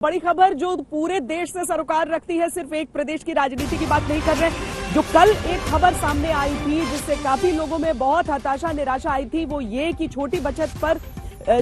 बड़ी खबर जो पूरे देश से सरोकार रखती है, सिर्फ एक प्रदेश की राजनीति की बात नहीं कर रहे। जो कल एक खबर सामने आई थी जिससे काफी लोगों में बहुत हताशा निराशा आई थी, वो ये कि छोटी बचत पर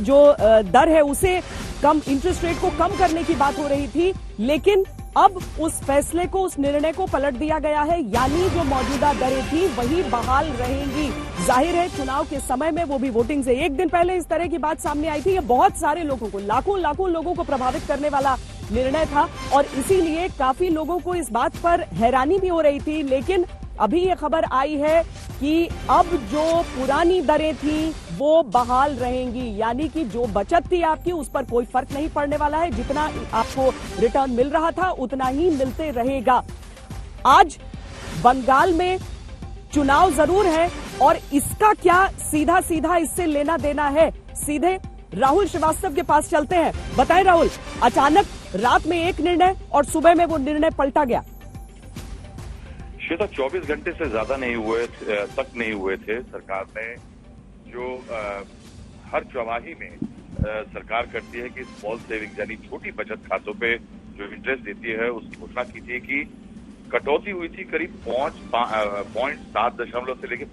जो दर है उसे कम, इंटरेस्ट रेट को कम करने की बात हो रही थी, लेकिन अब उस फैसले को, उस निर्णय को पलट दिया गया है। यानी जो मौजूदा दरें थी वही बहाल रहेंगी। जाहिर है चुनाव के समय में, वो भी वोटिंग से एक दिन पहले इस तरह की बात सामने आई थी। ये बहुत सारे लोगों को, लाखों लोगों को प्रभावित करने वाला निर्णय था और इसीलिए काफी लोगों को इस बात पर हैरानी भी हो रही थी। लेकिन अभी ये खबर आई है कि अब जो पुरानी दरें थी वो बहाल रहेंगी, यानी कि जो बचत थी आपकी उस पर कोई फर्क नहीं पड़ने वाला है। जितना आपको रिटर्न मिल रहा था उतना ही मिलते रहेगा। आज बंगाल में चुनाव जरूर है और इसका क्या सीधा सीधा इससे लेना देना है, सीधे राहुल श्रीवास्तव के पास चलते हैं। बताएं राहुल, अचानक रात में एक निर्णय और सुबह में वो निर्णय पलटा गया। श्वेता, 24 घंटे से ज्यादा नहीं हुए थे। सरकार ने जो हर चौमाही में सरकार करती है कि स्मॉल सेविंग यानी छोटी बचत खातों पे जो इंटरेस्ट देती है, उसकी घोषणा की थी कि कटौती हुई थी करीब 0.7 से लेकर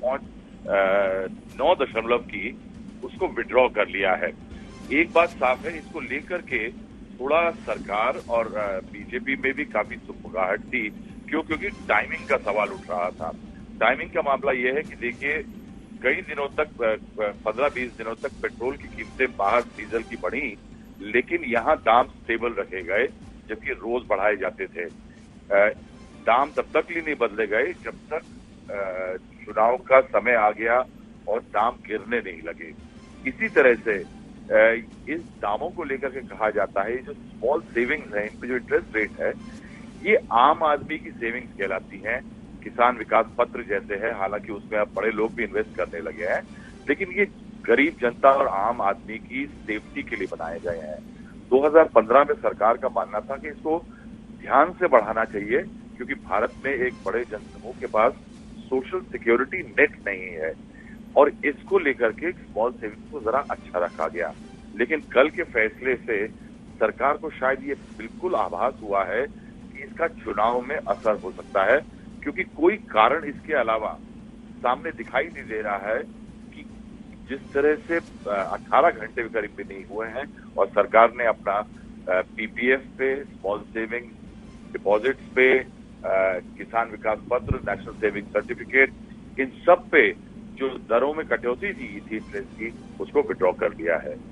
0.9 की, उसको विड्रॉ कर लिया है। एक बात साफ है, इसको लेकर के थोड़ा सरकार और बीजेपी में भी काफी सुगबुगाहट थी। क्योंकि टाइमिंग का सवाल उठ रहा था। टाइमिंग का मामला यह है कि देखिए, कई दिनों तक 15-20 दिनों तक पेट्रोल की कीमतें बाहर डीजल की बढ़ी, लेकिन यहाँ दाम स्टेबल रखे गए, जबकि रोज बढ़ाए जाते थे। दाम तब तक लिए नहीं बदले गए जब तक चुनाव का समय आ गया और दाम गिरने नहीं लगे। इसी तरह से इस दामों को लेकर के कहा जाता है, जो स्मॉल सेविंग्स हैं, इन पे जो इंटरेस्ट रेट है, ये आम आदमी की सेविंग्स कहलाती हैं। किसान विकास पत्र जैसे है, हालांकि उसमें अब बड़े लोग भी इन्वेस्ट करने लगे हैं, लेकिन ये गरीब जनता और आम आदमी की सेफ्टी के लिए बनाए गए हैं। 2015 में सरकार का मानना था कि इसको ध्यान से बढ़ाना चाहिए, क्योंकि भारत में एक बड़े जनसमूह के पास सोशल सिक्योरिटी नेट नहीं है और इसको लेकर के स्मॉल सेविंग्स को जरा अच्छा रखा गया। लेकिन कल के फैसले से सरकार को शायद ये बिल्कुल आभास हुआ है कि इसका चुनाव में असर हो सकता है, क्योंकि कोई कारण इसके अलावा सामने दिखाई नहीं दे रहा है कि जिस तरह से 18 घंटे भी करीब भी नहीं हुए हैं और सरकार ने अपना पीपीएफ पे, स्मॉल सेविंग डिपॉजिट्स पे, किसान विकास पत्र, नेशनल सेविंग सर्टिफिकेट, इन सब पे जो दरों में कटौती दी थी इंटरेस्ट की, उसको विड्रॉ कर लिया है।